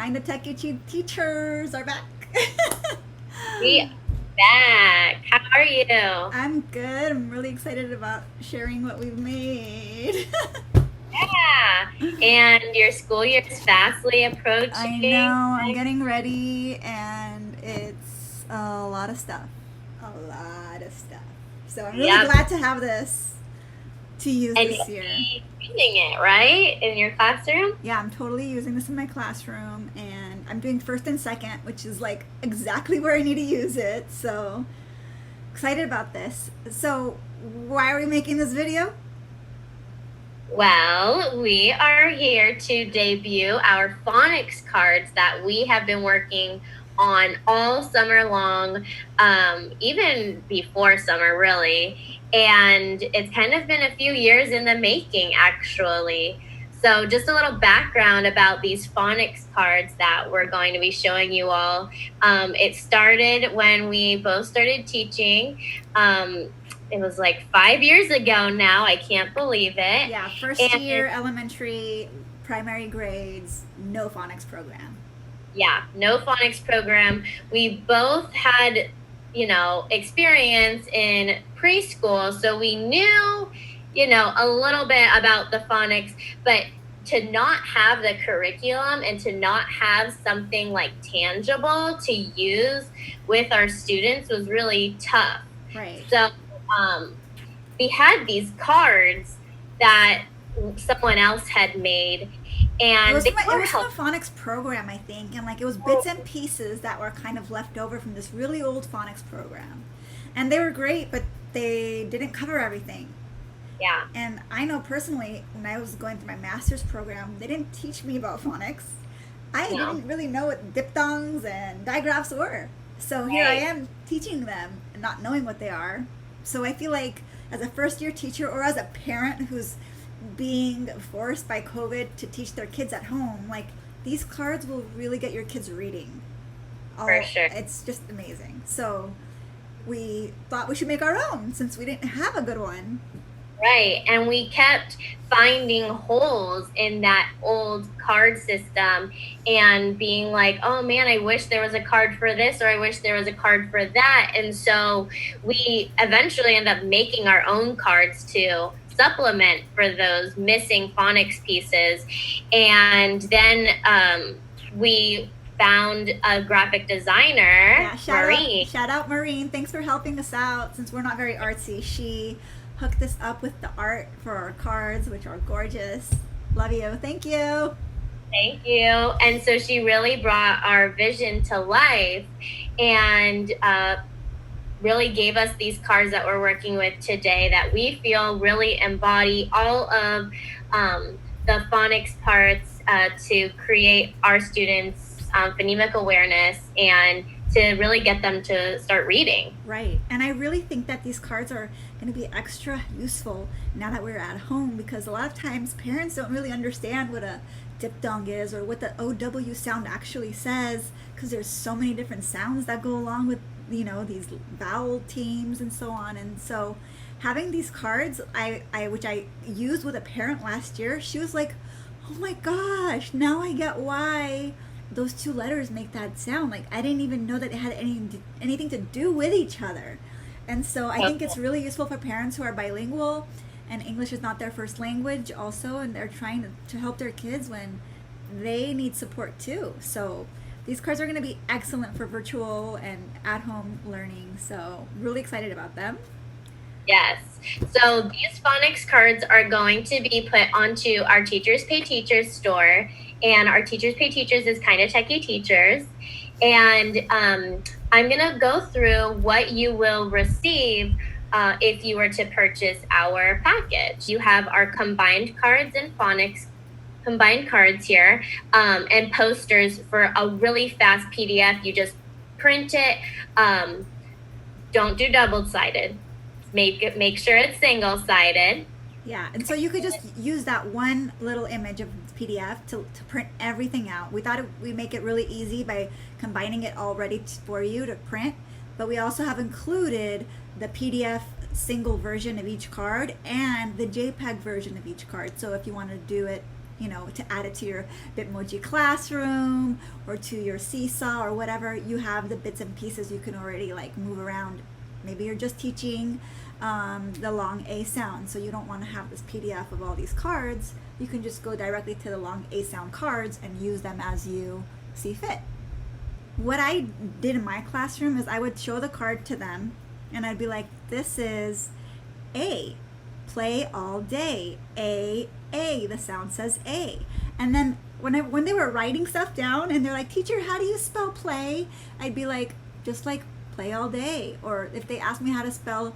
Kinda Techy Teachers are back. We are back. How are you? I'm good. I'm really excited about sharing what we've made. Yeah. And your school year is fastly I know, approaching. I'm getting ready, and it's a lot of stuff. A lot of stuff. So I'm really Yep. glad to have this to use And this you'll year. be using it, right? In your classroom? Yeah, I'm totally using this in my classroom, and I'm doing first and second, which is like exactly where I need to use it. So excited about this. So, why are we making this video? Well, we are here to debut our phonics cards that we have been working on all summer long, even before summer, really. And it's kind of been a few years in the making, actually. So, just a little background about these phonics cards that we're going to be showing you all. It started when we both started teaching. It was like 5 years ago now. I can't believe it. Yeah, first And year elementary, primary grades, no phonics program. yeah, no phonics program. We both had, experience in preschool. So we knew, a little bit about the phonics, but to not have the curriculum and to not have something like tangible to use with our students was really tough. Right. So, um, we had these cards that someone else had made, It and was they from a, it were was from a helpful. phonics program, I think, and like it was bits and pieces that were kind of left over from this really old phonics program, and they were great, but they didn't cover everything. Yeah, And I know personally, when I was going through my master's program, they didn't teach me about phonics. I no, didn't really know what diphthongs and digraphs were. So here I right. am teaching them and not knowing what they are. So I feel like as a first year teacher or as a parent who's being forced by COVID to teach their kids at home, like these cards will really get your kids reading. For Oh, sure. it's just amazing. So we thought we should make our own since we didn't have a good one. Right. And we kept finding holes in that old card system and being like, oh man, I wish there was a card for this, or I wish there was a card for that. And so we eventually end up making our own cards to supplement for those missing phonics pieces. And then we found a graphic designer, Yeah, Marie. shout out Maureen. Thanks for helping us out since we're not very artsy. She hooked us up with the art for our cards, which are gorgeous. Love you. Thank you. Thank you. And so she really brought our vision to life and really gave us these cards that we're working with today that we feel really embody all of the phonics parts to create our students' phonemic awareness and to really get them to start reading. Right. And I really think that these cards are going to be extra useful now that we're at home because a lot of times parents don't really understand what a diphthong is or what the OW sound actually says because there's so many different sounds that go along with, these vowel teams and so on. And so having these cards, which I used with a parent last year, she was like, oh my gosh, now I get why those two letters make that sound. Like I didn't even know that it had anything to do with each other. And so I think it's really useful for parents who are bilingual and English is not their first language also, and they're trying to help their kids when they need support too. So these cards are going to be excellent for virtual and at-home learning. So really excited about them. Yes. So these phonics cards are going to be put onto our Teachers Pay Teachers store. And our Teachers Pay Teachers is Kinda Techy Teachers. And I'm going to go through what you will receive if you were to purchase our package. You have our combined cards and phonics combined cards here and posters for a really fast PDF. You just print it. Don't do double-sided. Make sure it's single-sided. Yeah, and so you could just use that one little image of PDF to print everything out. We thought we make it really easy by combining it all ready for you to print, but we also have included the PDF single version of each card and the JPEG version of each card. So if you want to do it to add it to your Bitmoji classroom or to your seesaw or whatever. You have the bits and pieces you can already like move around. Maybe you're just teaching the long A sound, so you don't want to have this PDF of all these cards. You can just go directly to the long A sound cards and use them as you see fit. What I did in my classroom is I would show the card to them and I'd be like, this is A, play all day, A, the sound says A. And then when they were writing stuff down and they're like, teacher, how do you spell play? I'd be like, just like play all day. Or if they asked me how to spell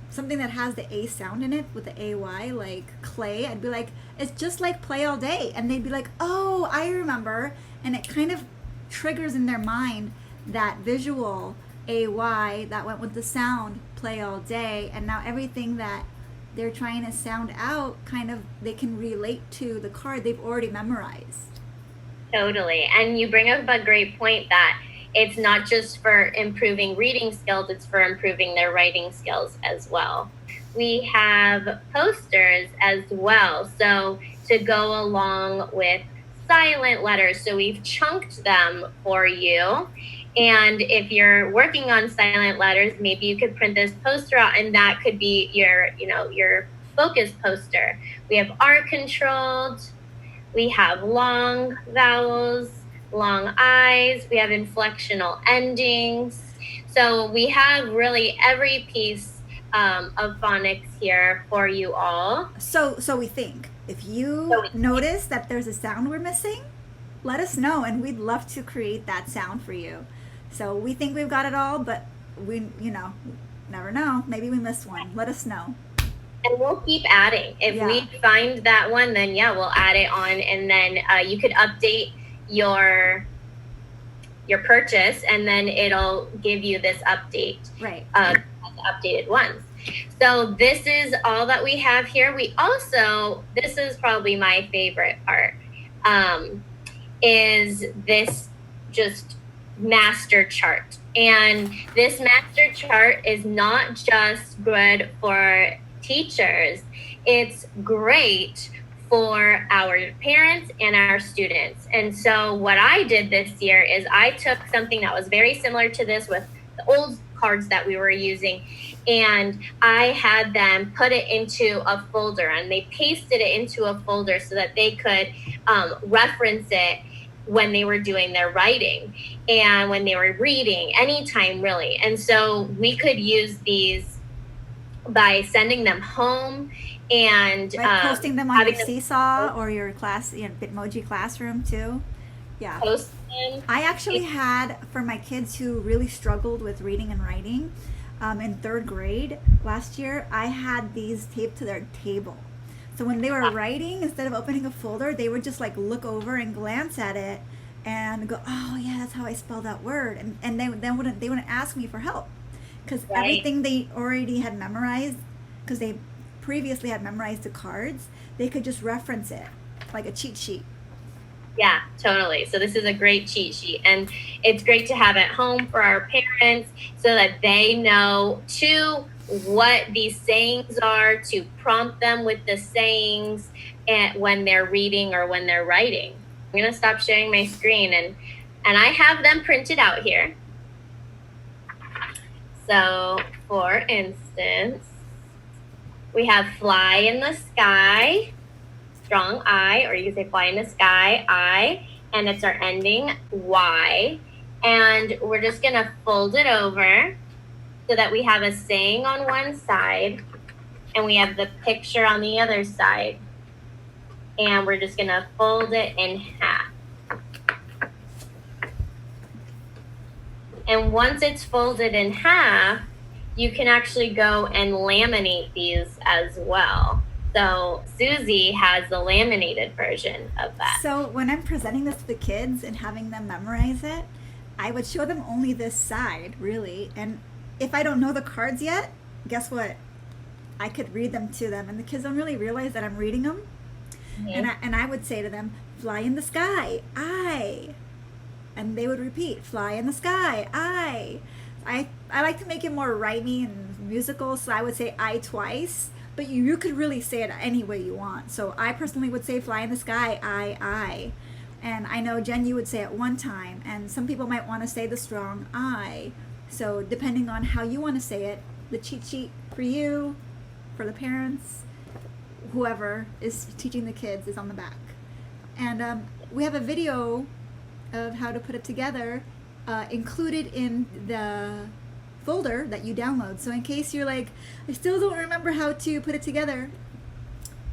something that has the A sound in it with the AY, like clay, I'd be like, it's just like play all day. And they'd be like, oh, I remember. And it kind of triggers in their mind that visual AY that went with the sound play all day. And now everything that they're trying to sound out, kind of, they can relate to the card they've already memorized. Totally. And you bring up a great point that it's not just for improving reading skills, it's for improving their writing skills as well. We have posters as well, so to go along with silent letters. So we've chunked them for you. And if you're working on silent letters, maybe you could print this poster out and that could be your focus poster. We have R controlled, we have long vowels, long I's, we have inflectional endings. So we have really every piece of phonics here for you all. So we think, if you notice that there's a sound we're missing, let us know and we'd love to create that sound for you. So we think we've got it all, but we, never know. Maybe we missed one. Let us know. And we'll keep adding. If we find that one, then we'll add it on. And then you could update your purchase and then it'll give you this update. Right. Updated ones. So this is all that we have here. We also, this is probably my favorite part, is this just master chart. And this master chart is not just good for teachers, it's great for our parents and our students. And so what I did this year is I took something that was very similar to this with the old cards that we were using, and I had them put it into a folder, and they pasted it into a folder so that they could reference it when they were doing their writing and when they were reading, anytime really. And so we could use these by sending them home and by posting them on your Seesaw or your class, Bitmoji classroom too. Yeah. Post them. I actually had, for my kids who really struggled with reading and writing in 3rd grade last year, I had these taped to their table. So when they were writing, instead of opening a folder, they would just like look over and glance at it and go, oh yeah, that's how I spell that word. And they wouldn't ask me for help, because everything they already had memorized, because they previously had memorized the cards, they could just reference it like a cheat sheet. Yeah, totally. So this is a great cheat sheet, and it's great to have at home for our parents so that they know too what these sayings are, to prompt them with the sayings and when they're reading or when they're writing. I'm going to stop sharing my screen, and I have them printed out here. So, for instance, we have fly in the sky, strong I, or you can say fly in the sky, I, and it's our ending Y. And we're just going to fold it over so that we have a saying on one side and we have the picture on the other side. And we're just going to fold it in half. And once it's folded in half, you can actually go and laminate these as well. So Susie has the laminated version of that. So when I'm presenting this to the kids and having them memorize it, I would show them only this side, really. And if I don't know the cards yet, guess what? I could read them to them, and the kids don't really realize that I'm reading them. Mm-hmm. And I would say to them, fly in the sky, I. And they would repeat, fly in the sky, I like to make it more rhymey and musical, so I would say I twice, but you could really say it any way you want. So I personally would say fly in the sky, I. And I know, Jen, you would say it one time, and some people might want to say the strong I. So depending on how you want to say it, the cheat sheet for you, for the parents, whoever is teaching the kids is on the back. And we have a video of how to put it together included in the folder that you download. So in case you're like, I still don't remember how to put it together,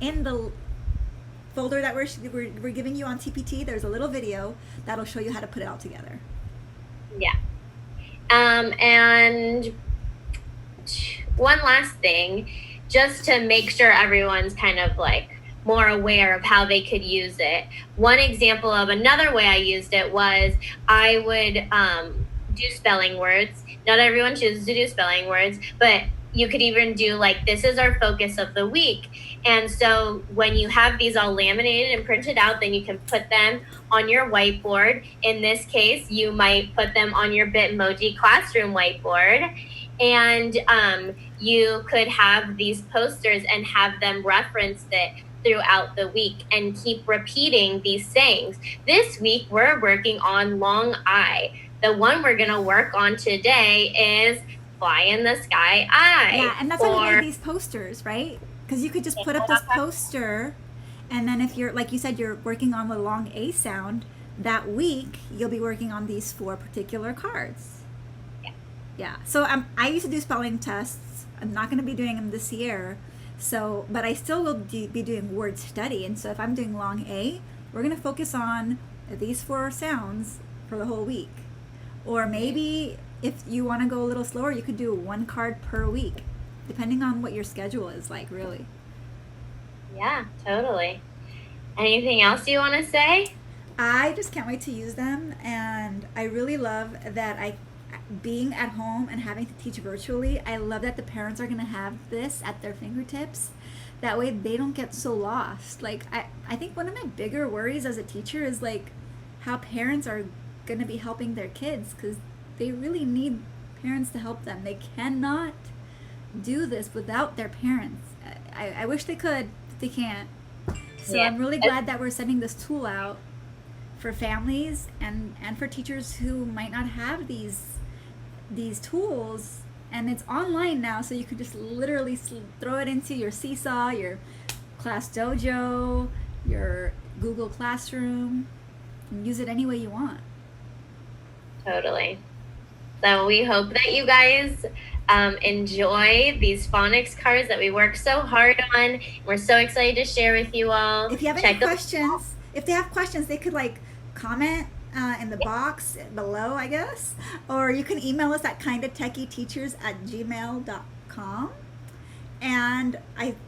in the folder that we're giving you on TPT, there's a little video that'll show you how to put it all together. Yeah. And one last thing, just to make sure everyone's kind of like more aware of how they could use it. One example of another way I used it was I would do spelling words. Not everyone chooses to do spelling words, but you could even do like, this is our focus of the week. And so when you have these all laminated and printed out, then you can put them on your whiteboard. In this case, you might put them on your Bitmoji classroom whiteboard. And you could have these posters and have them reference it throughout the week and keep repeating these sayings. This week, we're working on long I. The one we're going to work on today is fly in the sky I. Yeah, and that's why we made these posters, right? Because you could just put up this poster, and then if you're, like you said, you're working on the long A sound, that week you'll be working on these 4 particular cards. Yeah. So I used to do spelling tests. I'm not going to be doing them this year. So, but I still will be doing word study. And so if I'm doing long A, we're going to focus on these 4 sounds for the whole week. Or maybe if you want to go a little slower, you could do 1 card per week, depending on what your schedule is like, really. Yeah, totally. Anything else you want to say? I just can't wait to use them. And I really love that being at home and having to teach virtually, I love that the parents are going to have this at their fingertips. That way they don't get so lost. Like, I think one of my bigger worries as a teacher is like how parents are going to be helping their kids, because they really need parents to help them. They cannot do this without their parents. I wish they could, but they can't. So yeah. I'm really glad that we're sending this tool out for families and for teachers who might not have these tools, and it's online now, so you can just literally throw it into your Seesaw, your Class Dojo, your Google Classroom, and use it any way you want. Totally. So we hope that you guys enjoy these phonics cards that we worked so hard on. We're so excited to share with you all. If you have any questions, if they have questions, they could like comment in the box below, I guess, or you can email us at kindatechyteachers@gmail.com. And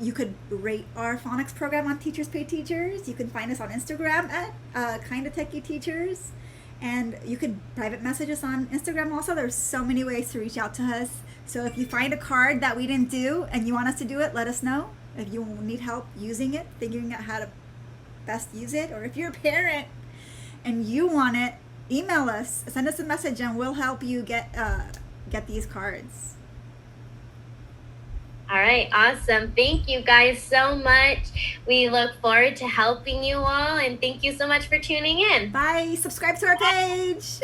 you could rate our phonics program on Teachers Pay Teachers. You can find us on Instagram at Kinda Techy Teachers, and you could private message us on Instagram also. There's so many ways to reach out to us. So if you find a card that we didn't do and you want us to do it, let us know. If you need help using it, figuring out how to best use it, or if you're a parent and you want it, email us, send us a message, and we'll help you get these cards. All right, awesome. Thank you guys so much. We look forward to helping you all, and thank you so much for tuning in. Bye. Subscribe to our page.